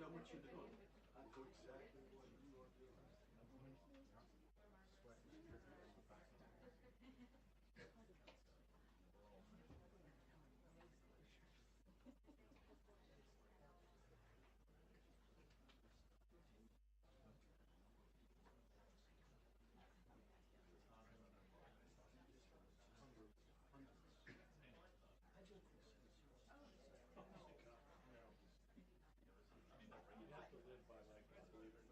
know what you're doing. I know exactly what you are doing. You have to live by like, believe it or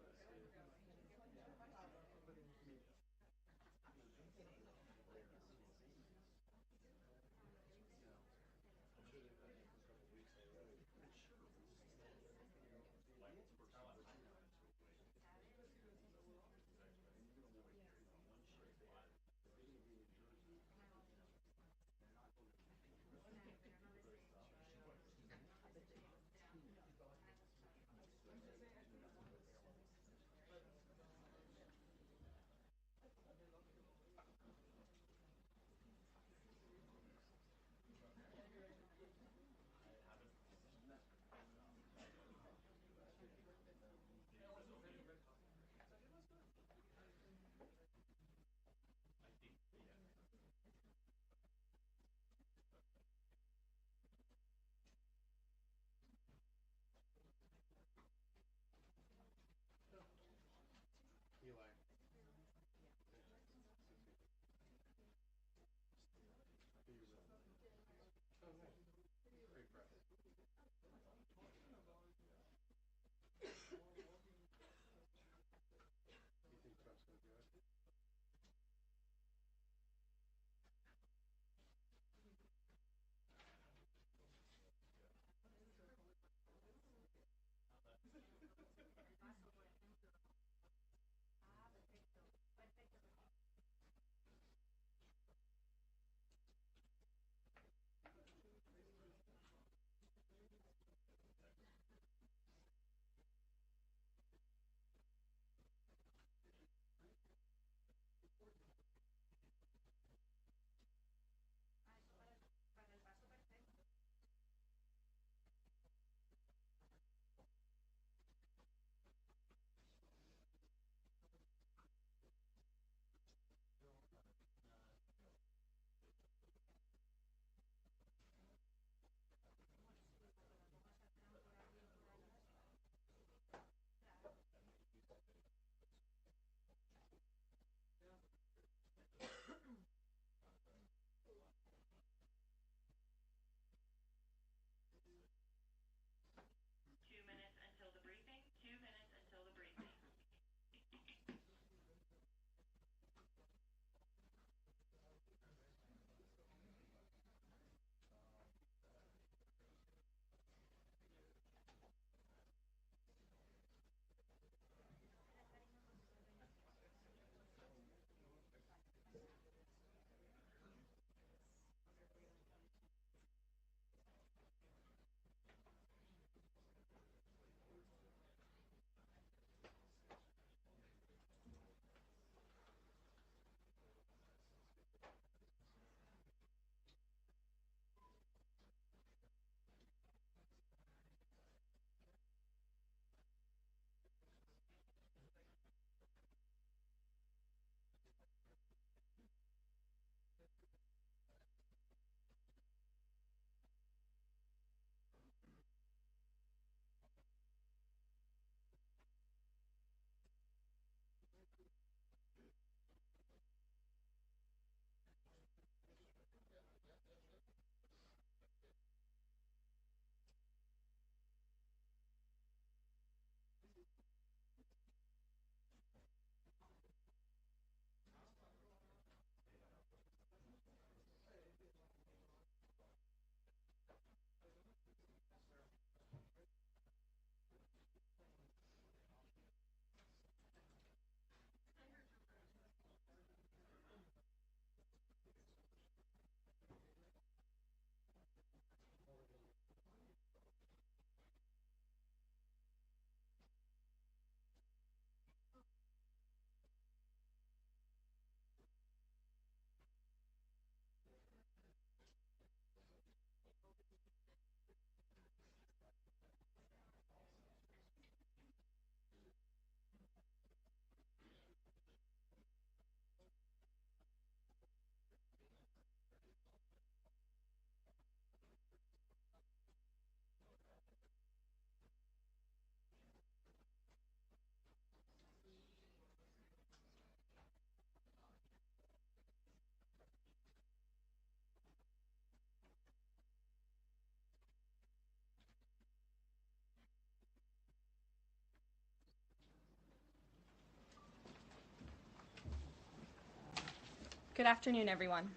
Good afternoon, everyone.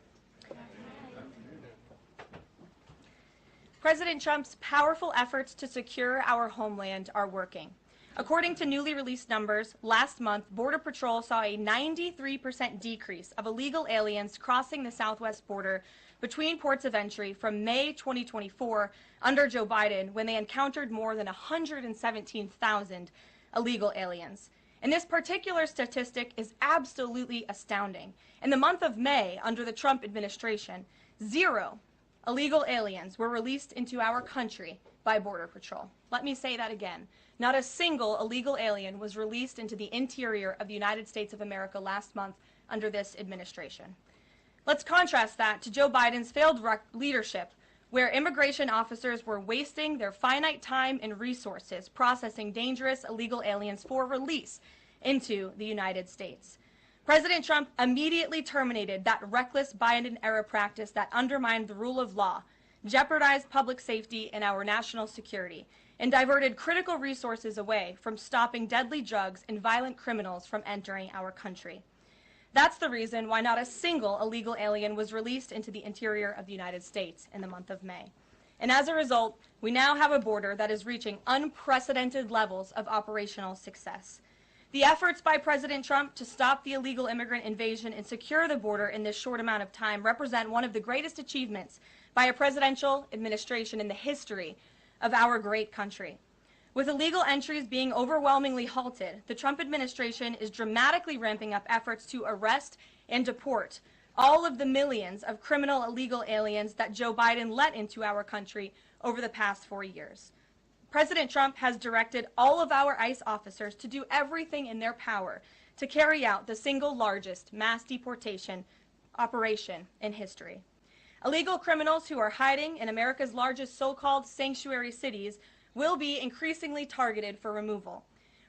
President Trump's powerful efforts to secure our homeland are working. According to newly released numbers, last month, Border Patrol saw a 93% decrease of illegal aliens crossing the southwest border between ports of entry from May 2024 under Joe Biden, when they encountered more than 117,000 illegal aliens. And this particular statistic is absolutely astounding. In the month of May, under the Trump administration, 0 illegal aliens were released into our country by Border Patrol. Let me say that again. Not a single illegal alien was released into the interior of the United States of America last month under this administration. Let's contrast that to Joe Biden's failed leadership, where immigration officers were wasting their finite time and resources processing dangerous illegal aliens for release into the United States. President Trump immediately terminated that reckless Biden-era practice that undermined the rule of law, jeopardized public safety and our national security, and diverted critical resources away from stopping deadly drugs and violent criminals from entering our country. That's the reason why not a single illegal alien was released into the interior of the United States in the month of May. And as a result, we now have a border that is reaching unprecedented levels of operational success. The efforts by President Trump to stop the illegal immigrant invasion and secure the border in this short amount of time represent one of the greatest achievements by a presidential administration in the history of our great country. With illegal entries being overwhelmingly halted, the Trump administration is dramatically ramping up efforts to arrest and deport all of the millions of criminal illegal aliens that Joe Biden let into our country over the past 4 years. President Trump has directed all of our ICE officers to do everything in their power to carry out the single largest mass deportation operation in history. Illegal criminals who are hiding in America's largest so-called sanctuary cities will be increasingly targeted for removal.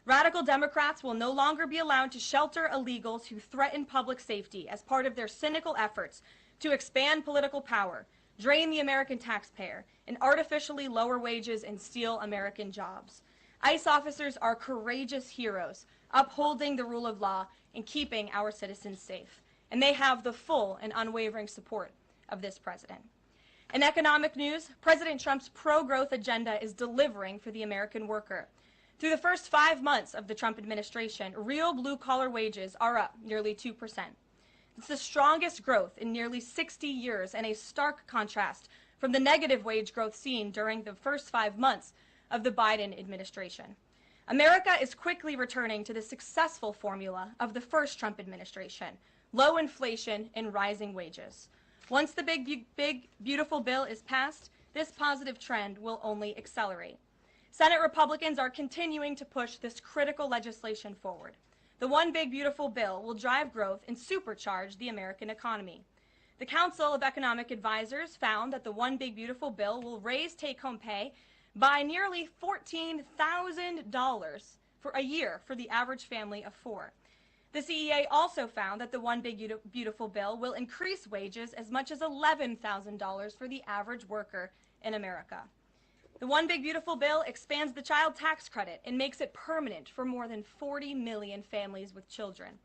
Radical Democrats will no longer be allowed to shelter illegals who threaten public safety as part of their cynical efforts to expand political power, drain the American taxpayer, and artificially lower wages and steal American jobs. ICE officers are courageous heroes, upholding the rule of law and keeping our citizens safe. And they have the full and unwavering support of this president. In economic news, President Trump's pro-growth agenda is delivering for the American worker. Through the first 5 months of the Trump administration, real blue-collar wages are up nearly 2%. It's the strongest growth in nearly 60 years and a stark contrast from the negative wage growth seen during the first 5 months of the Biden administration. America is quickly returning to the successful formula of the first Trump administration: low inflation and rising wages. Once the big, beautiful bill is passed, this positive trend will only accelerate. Senate Republicans are continuing to push this critical legislation forward. The One Big Beautiful Bill will drive growth and supercharge the American economy. The Council of Economic Advisors found that the One Big Beautiful Bill will raise take-home pay by nearly $14,000 for a year for the average family of 4. The CEA also found that the One Big Beautiful Bill will increase wages as much as $11,000 for the average worker in America. The One Big Beautiful Bill expands the child tax credit and makes it permanent for more than 40 million families with children.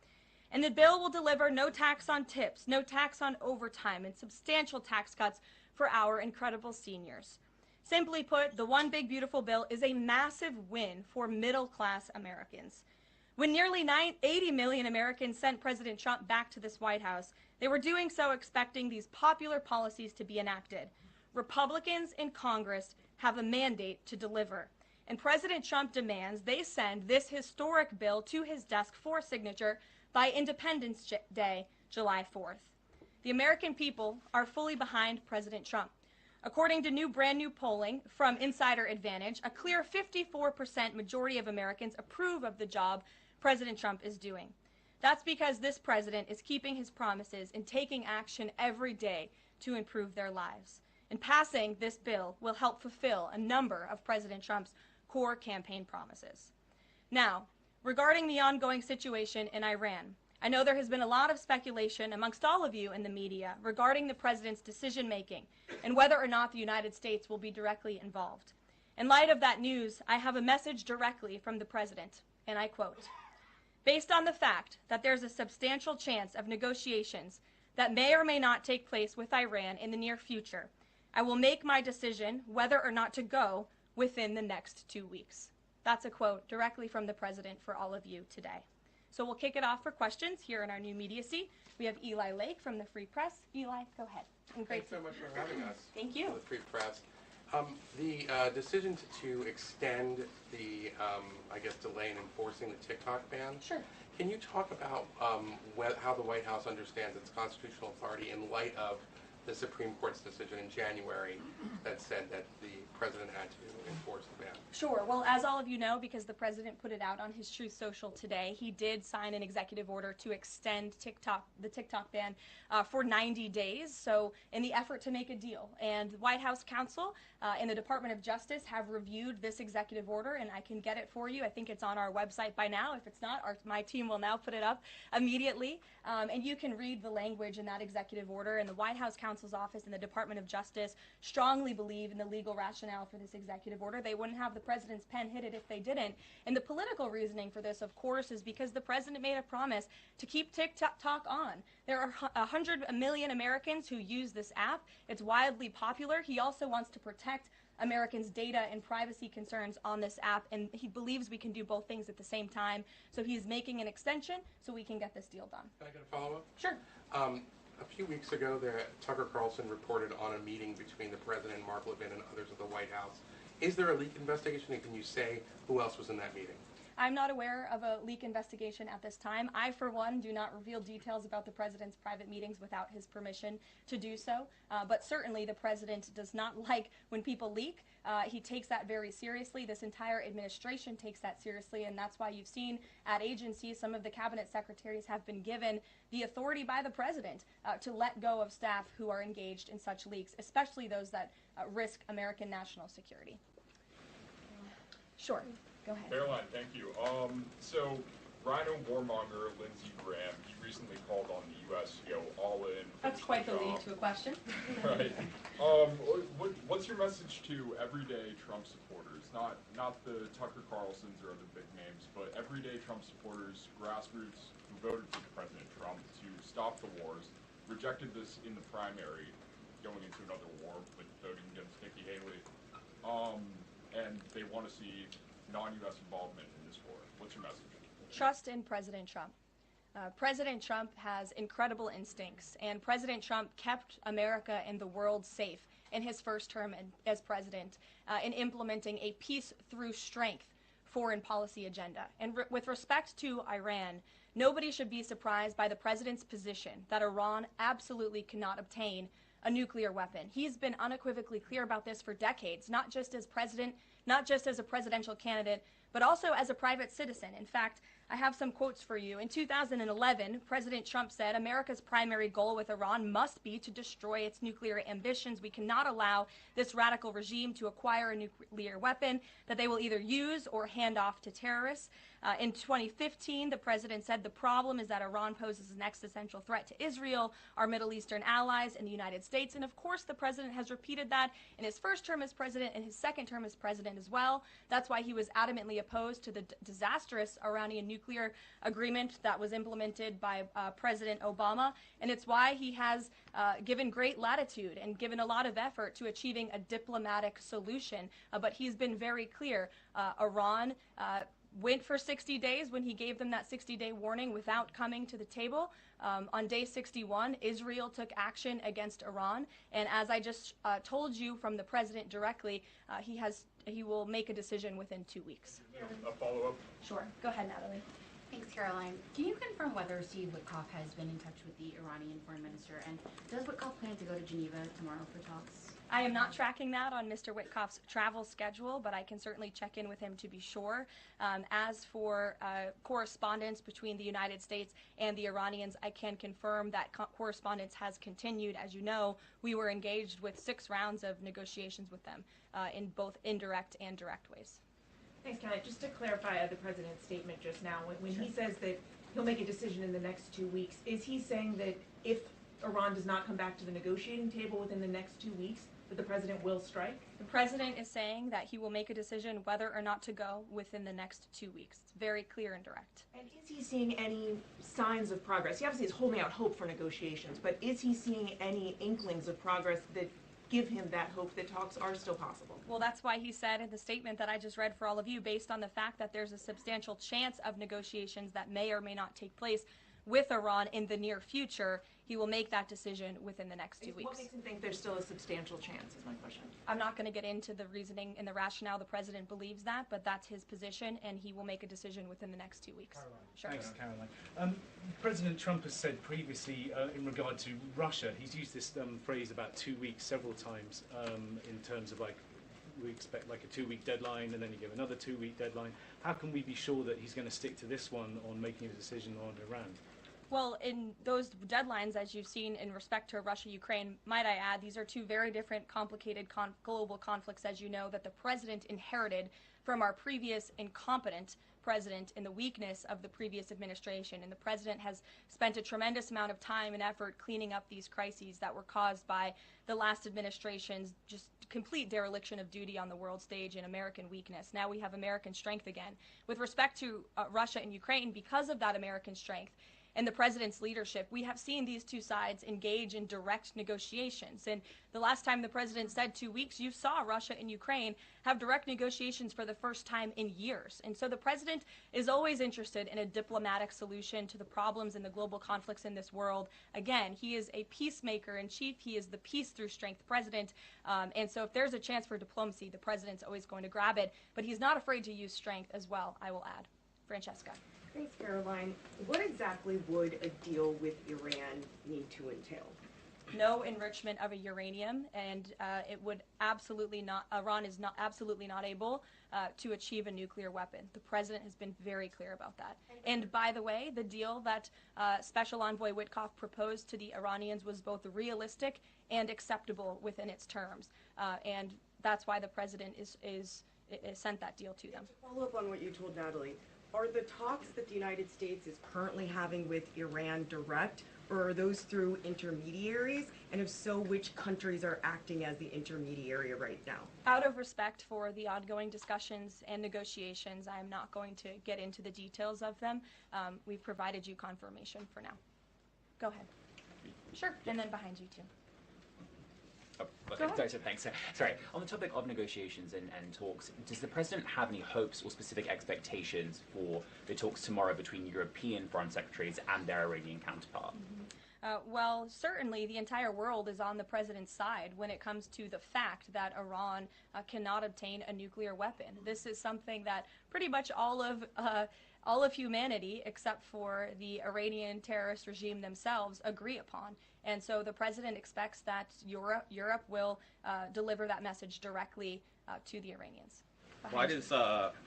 And the bill will deliver no tax on tips, no tax on overtime, and substantial tax cuts for our incredible seniors. Simply put, the One Big Beautiful Bill is a massive win for middle-class Americans. When nearly 80 million Americans sent President Trump back to this White House, they were doing so expecting these popular policies to be enacted. Republicans in Congress have a mandate to deliver, and President Trump demands they send this historic bill to his desk for signature by Independence Day, July 4th. The American people are fully behind President Trump. According to brand new polling from Insider Advantage, a clear 54% majority of Americans approve of the job President Trump is doing. That's because this president is keeping his promises and taking action every day to improve their lives. And passing this bill will help fulfill a number of President Trump's core campaign promises. Now, regarding the ongoing situation in Iran, I know there has been a lot of speculation amongst all of you in the media regarding the president's decision-making and whether or not the United States will be directly involved. In light of that news, I have a message directly from the president, and I quote, "Based on the fact that there's a substantial chance of negotiations that may or may not take place with Iran in the near future, I will make my decision whether or not to go within the next 2 weeks. That's a quote directly from the president for all of you today. So we'll kick it off for questions here in our new media seat. We have Eli Lake from the Free Press. Eli, go ahead. And Thanks so much for having us. Thank you. The Free Press. The decision to extend the, delay in enforcing the TikTok ban. Sure. Can you talk about how the White House understands its constitutional authority in light of the Supreme Court's decision in January that said that the president had to enforce the ban? Sure. Well, as all of you know, because the president put it out on his Truth Social today, he did sign an executive order to extend the TikTok ban for 90 days. So in the effort to make a deal. And the White House counsel and the Department of Justice have reviewed this executive order, and I can get it for you. I think it's on our website by now. If it's not, my team will now put it up immediately. And you can read the language in that executive order. And the White House counsel's office and the Department of Justice strongly believe in the legal rationale for this executive order. They wouldn't have the president's pen hit it if they didn't. And the political reasoning for this, of course, is because the president made a promise to keep TikTok on. There are 100 million Americans who use this app. It's wildly popular. He also wants to protect Americans' data and privacy concerns on this app, and he believes we can do both things at the same time. So he's making an extension so we can get this deal done. Can I get a follow-up? Sure. A few weeks ago, Tucker Carlson reported on a meeting between the president, Mark Levin, and others at the White House. Is there a leak investigation, and can you say who else was in that meeting? I'm not aware of a leak investigation at this time. I, for one, do not reveal details about the president's private meetings without his permission to do so. But certainly the president does not like when people leak. He takes that very seriously. This entire administration takes that seriously, and that's why you've seen at agencies some of the cabinet secretaries have been given the authority by the president to let go of staff who are engaged in such leaks, especially those that risk American national security. Sure. Go ahead. Karoline, thank you. So, Rhino warmonger Lindsey Graham, he recently called on the U.S. to go all in. That's quite the lead to a question. Right. What's your message to everyday Trump supporters? Not the Tucker Carlsons or other big names, but everyday Trump supporters, grassroots who voted for President Trump to stop the wars, rejected this in the primary, going into another war, but voting against Nikki Haley, and they want to see non-U.S. involvement in this war. What's your message? Trust in President Trump. President Trump has incredible instincts, and President Trump kept America and the world safe in his first term as president in implementing a peace through strength foreign policy agenda. And with respect to Iran, nobody should be surprised by the president's position that Iran absolutely cannot obtain a nuclear weapon. He's been unequivocally clear about this for decades, not just as president, not just as a presidential candidate, but also as a private citizen. In fact, I have some quotes for you. In 2011, President Trump said, "America's primary goal with Iran must be to destroy its nuclear ambitions. We cannot allow this radical regime to acquire a nuclear weapon that they will either use or hand off to terrorists." In 2015, the president said, "The problem is that Iran poses an existential threat to Israel, our Middle Eastern allies, and the United States." And of course, the president has repeated that in his first term as president and his second term as president as well. That's why he was adamantly opposed to the disastrous Iranian nuclear agreement that was implemented by President Obama. And it's why he has given great latitude and given a lot of effort to achieving a diplomatic solution. But he's been very clear. Iran went for 60 days when he gave them that 60-day warning without coming to the table. On day 61, Israel took action against Iran. And as I just told you from the president directly, he will make a decision within 2 weeks. A follow-up? Sure. Go ahead, Natalie. Thanks, Caroline. Can you confirm whether Steve Witkoff has been in touch with the Iranian foreign minister? And does Witkoff plan to go to Geneva tomorrow for talks? I am not tracking that on Mr. Witkoff's travel schedule, but I can certainly check in with him to be sure. As for correspondence between the United States and the Iranians, I can confirm that correspondence has continued. As you know, we were engaged with 6 rounds of negotiations with them in both indirect and direct ways. Thanks, Kelly. Just to clarify the president's statement just now, when he says that he'll make a decision in the next 2 weeks, is he saying that if Iran does not come back to the negotiating table within the next 2 weeks, that the president will strike? The president is saying that he will make a decision whether or not to go within the next 2 weeks. It's very clear and direct. And is he seeing any signs of progress? He obviously is holding out hope for negotiations, but is he seeing any inklings of progress that give him that hope that talks are still possible? Well, that's why he said in the statement that I just read for all of you, based on the fact that there's a substantial chance of negotiations that may or may not take place with Iran in the near future, he will make that decision within the next 2 weeks. What makes him think there's still a substantial chance, is my question. I'm not going to get into the reasoning and the rationale the president believes that, but that's his position, and he will make a decision within the next 2 weeks. Karoline. Sure. Thanks, Karoline. President Trump has said previously in regard to Russia, he's used this phrase about 2 weeks several times in terms of like, we expect like a 2-week deadline and then you give another 2-week deadline. How can we be sure that he's going to stick to this one on making a decision on Iran? Well, in those deadlines, as you've seen in respect to Russia-Ukraine, might I add, these are two very different, complicated global conflicts, as you know, that the president inherited from our previous incompetent president in the weakness of the previous administration. And the president has spent a tremendous amount of time and effort cleaning up these crises that were caused by the last administration's just complete dereliction of duty on the world stage and American weakness. Now we have American strength again. With respect to Russia and Ukraine, because of that American strength, and the president's leadership, we have seen these two sides engage in direct negotiations. And the last time the president said 2 weeks, you saw Russia and Ukraine have direct negotiations for the first time in years. And so the president is always interested in a diplomatic solution to the problems and the global conflicts in this world. Again, he is a peacemaker in chief. He is the peace through strength president. And so if there's a chance for diplomacy, the president's always going to grab it. But he's not afraid to use strength as well, I will add. Francesca. Thanks, Caroline. What exactly would a deal with Iran need to entail? No enrichment of a uranium, and it would absolutely not. Iran is not absolutely not able to achieve a nuclear weapon. The president has been very clear about that. And by the way, the deal that Special Envoy Witkoff proposed to the Iranians was both realistic and acceptable within its terms, and that's why the president is sent that deal to them. To follow up on what you told Natalie, are the talks that the United States is currently having with Iran direct, or are those through intermediaries? And if so, which countries are acting as the intermediary right now? Out of respect for the ongoing discussions and negotiations, I am not going to get into the details of them. We've provided you confirmation for now. Go ahead. Sure, and then behind you too. Go ahead. Thanks. Sorry, on the topic of negotiations and talks, does the president have any hopes or specific expectations for the talks tomorrow between European foreign secretaries and their Iranian counterpart? Well, certainly the entire world is on the president's side when it comes to the fact that Iran cannot obtain a nuclear weapon. This is something that pretty much all of humanity, except for the Iranian terrorist regime themselves, agree upon. And so the president expects that Europe will deliver that message directly to the Iranians. Why does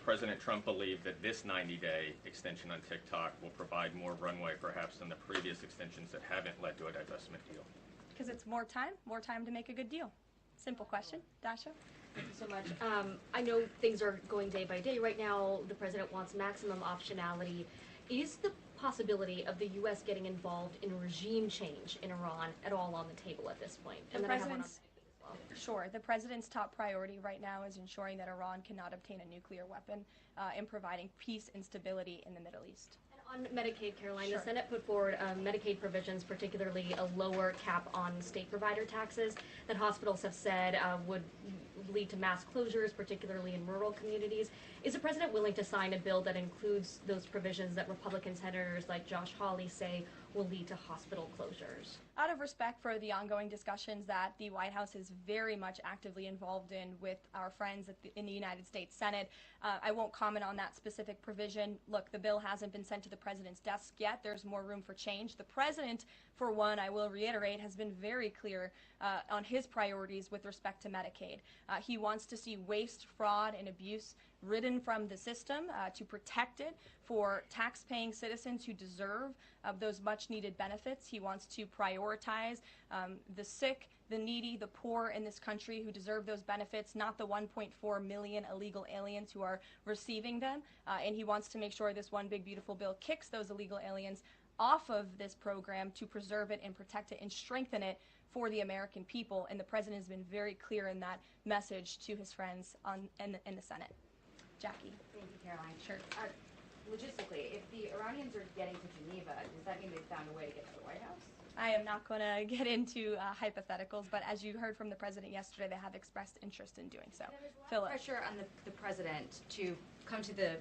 President Trump believe that this 90-day extension on TikTok will provide more runway perhaps than the previous extensions that haven't led to a divestment deal? Because it's more time to make a good deal. Simple question. Dasha? Thank you so much. I know things are going day by day right now. The president wants maximum optionality. Is the possibility of the U.S. getting involved in regime change in Iran at all on the table at this point? And then I have one on Sure. The president's top priority right now is ensuring that Iran cannot obtain a nuclear weapon and providing peace and stability in the Middle East. On Medicaid, Caroline, Sure. The Senate put forward Medicaid provisions, particularly a lower cap on state provider taxes that hospitals have said would lead to mass closures, particularly in rural communities. Is the president willing to sign a bill that includes those provisions that Republican senators like Josh Hawley say will lead to hospital closures? Out of respect for the ongoing discussions that the White House is very much actively involved in with our friends in the United States Senate, I won't comment on that specific provision. Look, the bill hasn't been sent to the president's desk yet. There's more room for change. The president, for one, I will reiterate, has been very clear on his priorities with respect to Medicaid. He wants to see waste, fraud, and abuse ridden from the system to protect it for tax-paying citizens who deserve those much-needed benefits. He wants to prioritize the sick, the needy, the poor in this country who deserve those benefits, not the 1.4 million illegal aliens who are receiving them. And he wants to make sure this one big beautiful bill kicks those illegal aliens off of this program to preserve it and protect it and strengthen it for the American people. And the president has been very clear in that message to his friends in the Senate. Jackie. Thank you, Caroline. Sure. Logistically, if the Iranians are getting to Geneva, does that mean they've found a way to get to the White House? I am not going to get into hypotheticals, but as you heard from the president yesterday, they have expressed interest in doing so. There's a lot Philip. of pressure on the president to come to the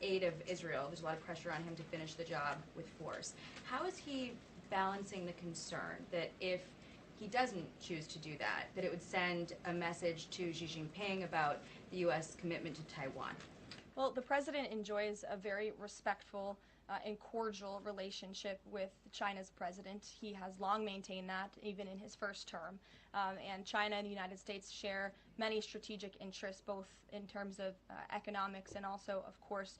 aid of Israel. There's a lot of pressure on him to finish the job with force. How is he balancing the concern that if he doesn't choose to do that, that it would send a message to Xi Jinping about the U.S. commitment to Taiwan? Well, the president enjoys a very respectful and cordial relationship with China's president. He has long maintained that, even in his first term. And China and the United States share many strategic interests, both in terms of economics and also, of course,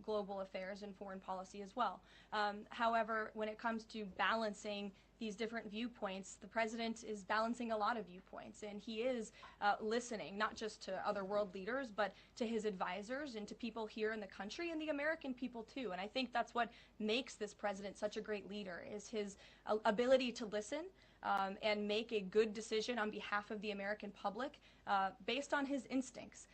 global affairs and foreign policy as well. However, when it comes to balancing these different viewpoints, the president is balancing a lot of viewpoints, and he is listening not just to other world leaders, but to his advisors and to people here in the country and the American people too. And I think that's what makes this president such a great leader, is his ability to listen and make a good decision on behalf of the American public based on his instincts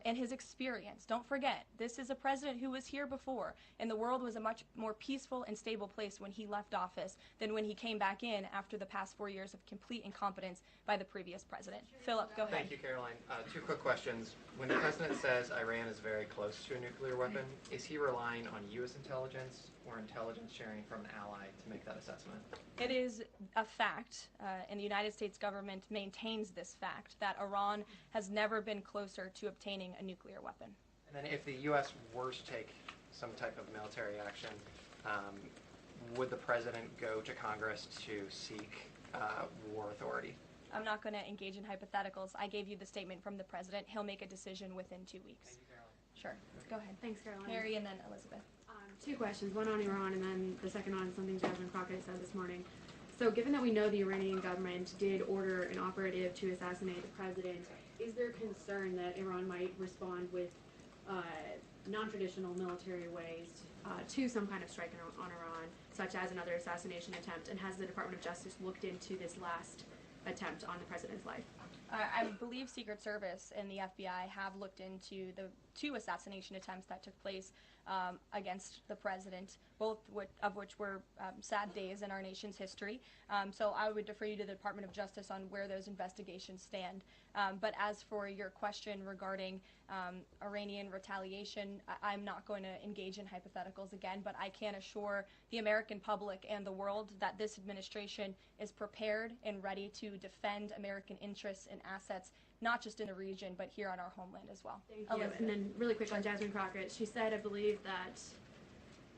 and his experience. Don't forget, this is a president who was here before, and the world was a much more peaceful and stable place when he left office than when he came back in after the past 4 years of complete incompetence by the previous president. Philip, go ahead. Thank you, Caroline. Two quick questions. When the president says Iran is very close to a nuclear weapon, is he relying on U.S. intelligence or intelligence sharing from an ally to make that assessment? It is a fact, and the United States government maintains this fact, that Iran has never been closer to obtaining a nuclear weapon. And then if the U.S. were to take some type of military action, would the president go to Congress to seek war authority? I'm not going to engage in hypotheticals. I gave you the statement from the president. He'll make a decision within 2 weeks. Thank you, Caroline. Sure. Go ahead. Thanks, Caroline. Harry and then Elizabeth. Two questions, one on Iran and then the second on something Jasmine Crockett said this morning. So given that we know the Iranian government did order an operative to assassinate the president, is there concern that Iran might respond with non-traditional military ways to some kind of strike on Iran, such as another assassination attempt? And has the Department of Justice looked into this last attempt on the president's life? I believe Secret Service and the FBI have looked into the 2 assassination attempts that took place against the president, both of which were sad days in our nation's history. So I would defer you to the Department of Justice on where those investigations stand. But as for your question regarding Iranian retaliation, I'm not going to engage in hypotheticals again, but I can assure the American public and the world that this administration is prepared and ready to defend American interests and assets, not just in the region, but here on our homeland as well. Thank you. And then really quick on Jasmine Crockett, she said, I believe, that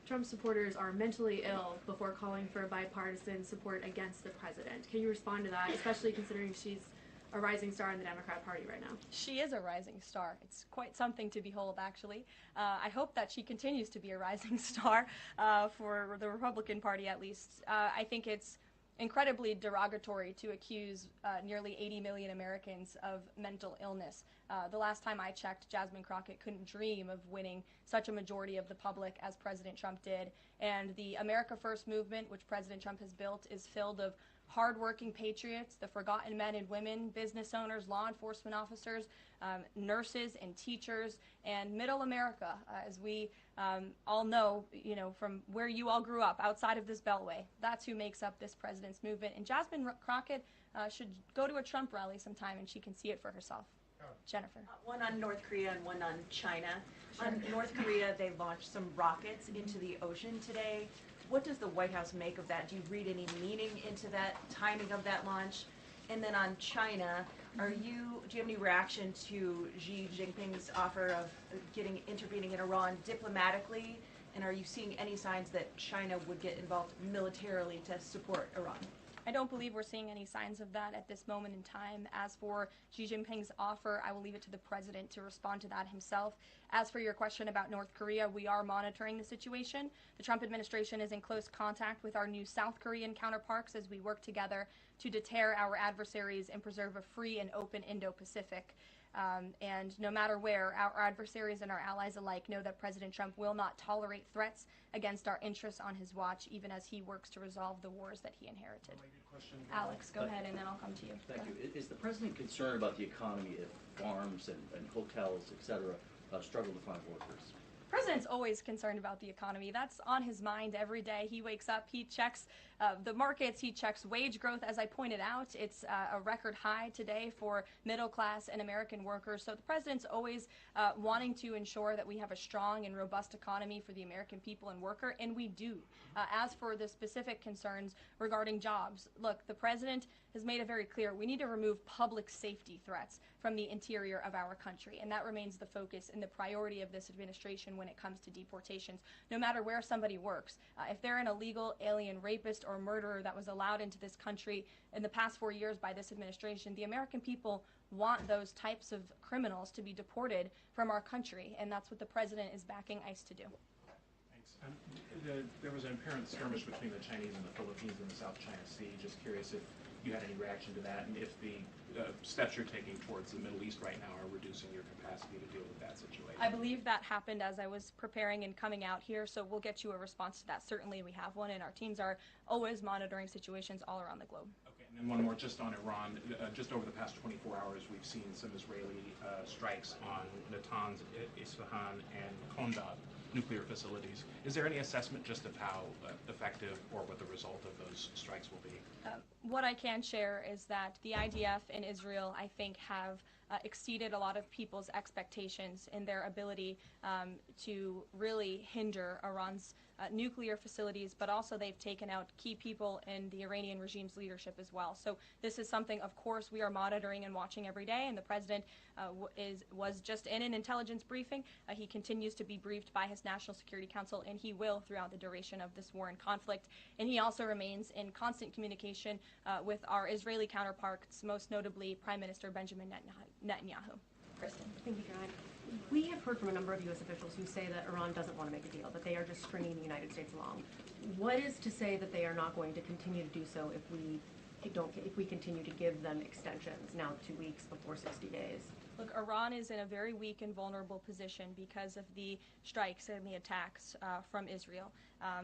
Trump supporters are mentally ill before calling for bipartisan support against the president. Can you respond to that, especially considering she's a rising star in the Democrat Party right now? She is a rising star. It's quite something to behold, actually. I hope that she continues to be a rising star for the Republican Party, at least. I think it's incredibly derogatory to accuse nearly 80 million Americans of mental illness. The last time I checked, Jasmine Crockett couldn't dream of winning such a majority of the public as President Trump did. And the America First movement, which President Trump has built, is filled of hardworking patriots, the forgotten men and women, business owners, law enforcement officers, nurses and teachers, and middle America, as we all know, from where you all grew up, outside of this beltway. That's who makes up this president's movement. And Jasmine Crockett should go to a Trump rally sometime, and she can see it for herself. Jennifer. One on North Korea and one on China. On North Korea, they launched some rockets into the ocean today. What does the White House make of that? Do you read any meaning into that timing of that launch? And then on China, do you have any reaction to Xi Jinping's offer of intervening in Iran diplomatically? And are you seeing any signs that China would get involved militarily to support Iran? I don't believe we're seeing any signs of that at this moment in time. As for Xi Jinping's offer, I will leave it to the president to respond to that himself. As for your question about North Korea, we are monitoring the situation. The Trump administration is in close contact with our new South Korean counterparts as we work together to deter our adversaries and preserve a free and open Indo-Pacific. And no matter where, our adversaries and our allies alike know that President Trump will not tolerate threats against our interests on his watch, even as he works to resolve the wars that he inherited. Alex, go ahead, and then I'll come to you. Thank you. Is the president concerned about the economy if farms and hotels, et cetera, struggle to find workers? The president's always concerned about the economy. That's on his mind every day. He wakes up, he checks the markets, he checks wage growth. As I pointed out, it's a record high today for middle class and American workers. So the president's always wanting to ensure that we have a strong and robust economy for the American people and worker, and we do. As for the specific concerns regarding jobs, look, the president has made it very clear we need to remove public safety threats from the interior of our country, and that remains the focus and the priority of this administration when it comes to deportations, no matter where somebody works. If they're an illegal alien rapist or murderer that was allowed into this country in the past 4 years by this administration, the American people want those types of criminals to be deported from our country, and that's what the president is backing ICE to do. There was an apparent skirmish between the Chinese and the Philippines in the South China Sea. Just curious if you had any reaction to that, and if the steps you're taking towards the Middle East right now are reducing your capacity to deal with that situation. I believe that happened as I was preparing and coming out here, so we'll get you a response to that. Certainly we have one, and our teams are always monitoring situations all around the globe. Okay, and then one more just on Iran. Just over the past 24 hours, we've seen some Israeli strikes on Natanz, Isfahan, and Kondab nuclear facilities. Is there any assessment just of how effective or what the result of those strikes will be? What I can share is that the IDF and Israel, I think, have exceeded a lot of people's expectations in their ability to really hinder Iran's nuclear facilities, but also they've taken out key people in the Iranian regime's leadership as well. So this is something, of course, we are monitoring and watching every day, and the president was just in an intelligence briefing. He continues to be briefed by his National Security Council, and he will throughout the duration of this war and conflict. And he also remains in constant communication with our Israeli counterparts, most notably Prime Minister Benjamin Netanyahu. Kristen. Thank you, Caroline. We have heard from a number of U.S. officials who say that Iran doesn't want to make a deal, that they are just stringing the United States along. What is to say that they are not going to continue to do so if we continue to give them extensions, now 2 weeks before 60 days? Look, Iran is in a very weak and vulnerable position because of the strikes and the attacks from Israel.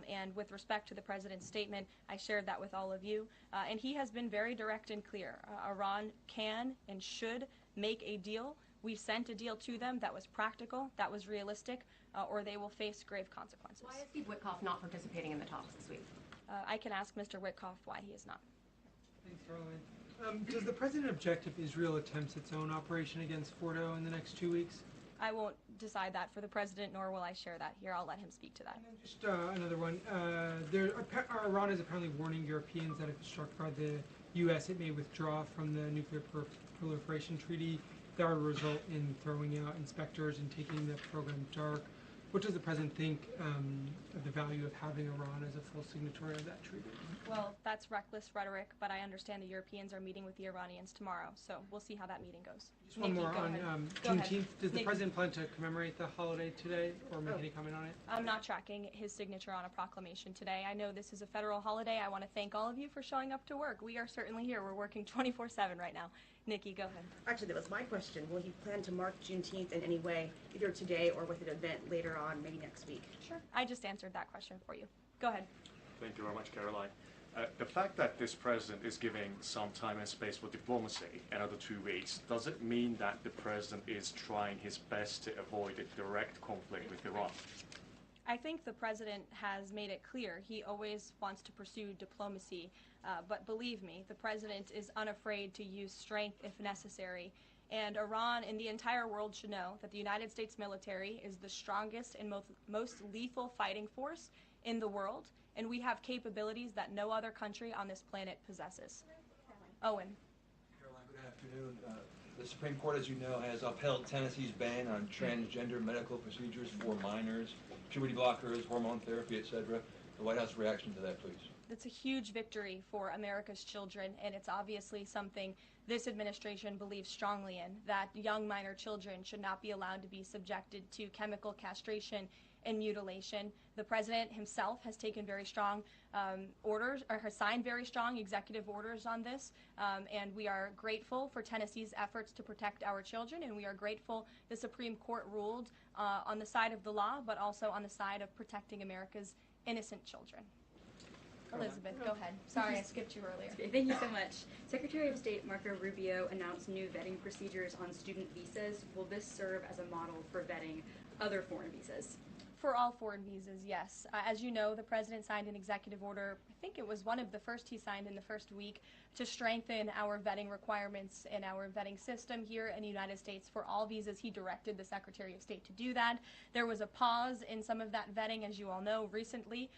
And with respect to the president's statement, I shared that with all of you. And he has been very direct and clear. Iran can and should make a deal. We sent a deal to them that was practical, that was realistic, or they will face grave consequences. Why is Steve Witkoff not participating in the talks this week? I can ask Mr. Witkoff why he is not. Thanks, Caroline. Does the president object if Israel attempts its own operation against Fordo in the next 2 weeks? I won't decide that for the president, nor will I share that here. I'll let him speak to that. And then just another one. Iran is apparently warning Europeans that if struck by the U.S., it may withdraw from the nuclear proliferation treaty. That would result in throwing out inspectors and taking the program dark. What does the president think of the value of having Iran as a full signatory of that treaty? Well, that's reckless rhetoric, but I understand the Europeans are meeting with the Iranians tomorrow, so we'll see how that meeting goes. Just one more on Juneteenth. Does the president plan to commemorate the holiday today or make any comment on it? I'm not tracking his signature on a proclamation today. I know this is a federal holiday. I want to thank all of you for showing up to work. We are certainly here. We're working 24/7 right now. Nikki, go ahead. Actually, that was my question. Will he plan to mark Juneteenth in any way, either today or with an event later on, maybe next week? Sure. I just answered that question for you. Go ahead. Thank you very much, Caroline. The fact that this president is giving some time and space for diplomacy, another 2 weeks, does it mean that the president is trying his best to avoid a direct conflict with Iran? I think the president has made it clear he always wants to pursue diplomacy, but believe me, the president is unafraid to use strength if necessary. And Iran and the entire world should know that the United States military is the strongest and most lethal fighting force in the world, and we have capabilities that no other country on this planet possesses. Owen. Caroline, good afternoon. The Supreme Court, as you know, has upheld Tennessee's ban on transgender medical procedures for minors, puberty blockers, hormone therapy, etc. The White House reaction to that, please. That's a huge victory for America's children, and it's obviously something this administration believes strongly in, that young minor children should not be allowed to be subjected to chemical castration and mutilation. The president himself has taken very strong orders, or has signed very strong executive orders on this, and we are grateful for Tennessee's efforts to protect our children, and we are grateful the Supreme Court ruled on the side of the law, but also on the side of protecting America's innocent children. Elizabeth, go ahead. Sorry, I skipped you earlier. Okay, thank you so much. Secretary of State Marco Rubio announced new vetting procedures on student visas. Will this serve as a model for vetting other foreign visas? For all foreign visas, yes. As you know, the president signed an executive order, I think it was one of the first he signed in the first week, to strengthen our vetting requirements and our vetting system here in the United States for all visas. He directed the Secretary of State to do that. There was a pause in some of that vetting, as you all know, recently,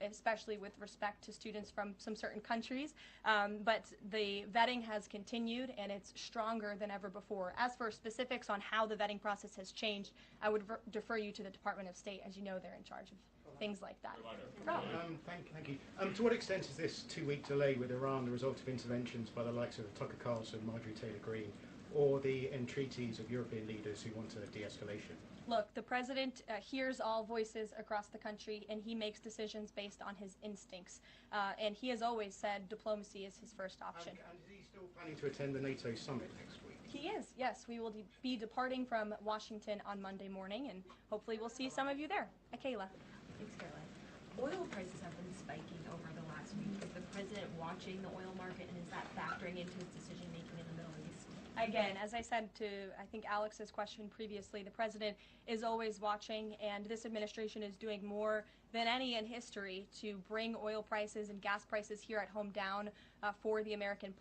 especially with respect to students from some certain countries. But the vetting has continued, and it's stronger than ever before. As for specifics on how the vetting process has changed, I would defer you to the Department of State. As you know, they're in charge of things like that. Thank you. To what extent is this 2-week delay with Iran the result of interventions by the likes of Tucker Carlson, Marjorie Taylor Greene, or the entreaties of European leaders who want a de-escalation? Look, the president hears all voices across the country, and he makes decisions based on his instincts. And he has always said diplomacy is his first option. And is he still planning to attend the NATO summit next week? He is, yes. We will be departing from Washington on Monday morning, and hopefully we'll see some of you there. Kayla. Thanks, Caroline. Oil prices have been spiking over the last week. Is the president watching the oil market, and is that factoring into his decision-making in the Middle East? Again, as I said to, I think, Alex's question previously, the president is always watching, and this administration is doing more than any in history to bring oil prices and gas prices here at home down for the American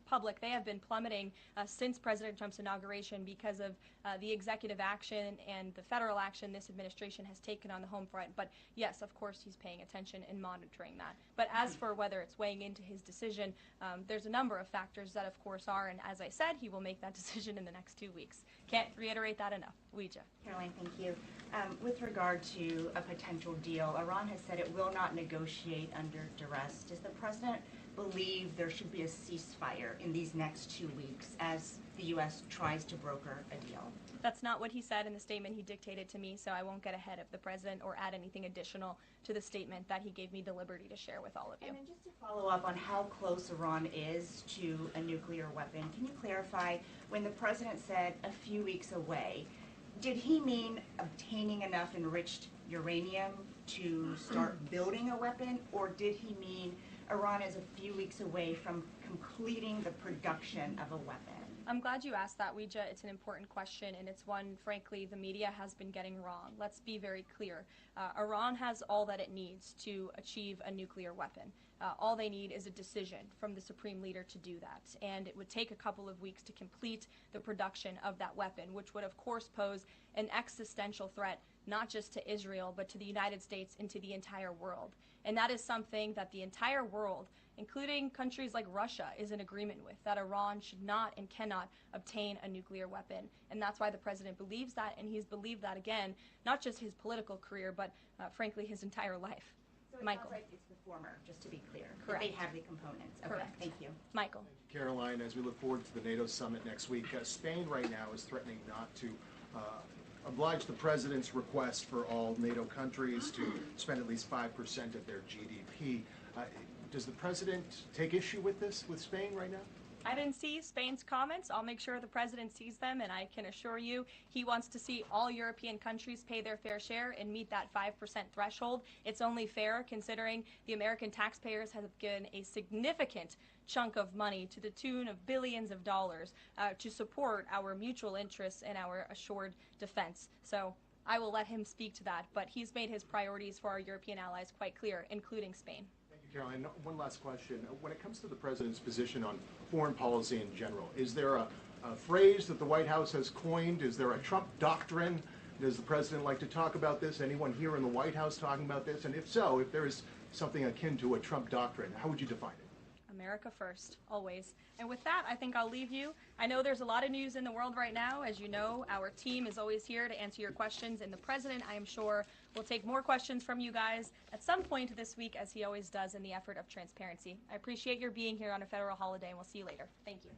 public. They have been plummeting since President Trump's inauguration because of the executive action and the federal action this administration has taken on the home front. But yes, of course, he's paying attention and monitoring that. But as for whether it's weighing into his decision, there's a number of factors that, of course, are, and as I said, he will make that decision in the next 2 weeks. Can't reiterate that enough. Ouija. Caroline, thank you. With regard to a potential deal, Iran has said it will not negotiate under duress. Does the president believe there should be a ceasefire in these next 2 weeks as the U.S. tries to broker a deal? That's not what he said in the statement he dictated to me, so I won't get ahead of the president or add anything additional to the statement that he gave me the liberty to share with all of you. And then just to follow up on how close Iran is to a nuclear weapon, can you clarify, when the president said a few weeks away, did he mean obtaining enough enriched uranium to start building a weapon, or did he mean Iran is a few weeks away from completing the production of a weapon? I'm glad you asked that, Ouija. It's an important question, and it's one, frankly, the media has been getting wrong. Let's be very clear. Iran has all that it needs to achieve a nuclear weapon. All they need is a decision from the supreme leader to do that, and it would take a couple of weeks to complete the production of that weapon, which would, of course, pose an existential threat not just to Israel, but to the United States and to the entire world. And that is something that the entire world, including countries like Russia, is in agreement with, that Iran should not and cannot obtain a nuclear weapon. And that's why the president believes that, and he's believed that, again, not just his political career, but frankly, his entire life. So it Michael. sounds like it's the former, just to be clear. Correct. They have the components. Okay, Correct. thank you. Michael. Caroline, as we look forward to the NATO summit next week, Spain right now is threatening not to oblige the president's request for all NATO countries to spend at least 5% of their GDP. Does the president take issue with this, with Spain right now? I didn't see Spain's comments. I'll make sure the president sees them, and I can assure you he wants to see all European countries pay their fair share and meet that 5% threshold. It's only fair considering the American taxpayers have given a significant chunk of money to the tune of billions of dollars to support our mutual interests and our assured defense. So I will let him speak to that, but he's made his priorities for our European allies quite clear, including Spain. Thank you, Caroline. One last question. When it comes to the president's position on foreign policy in general, is there a phrase that the White House has coined? Is there a Trump doctrine? Does the president like to talk about this? Anyone here in the White House talking about this? And if so, if there is something akin to a Trump doctrine, how would you define it? America first, always. And with that, I think I'll leave you. I know there's a lot of news in the world right now. As you know, our team is always here to answer your questions, and the president, I am sure, will take more questions from you guys at some point this week, as he always does in the effort of transparency. I appreciate your being here on a federal holiday, and we'll see you later. Thank you.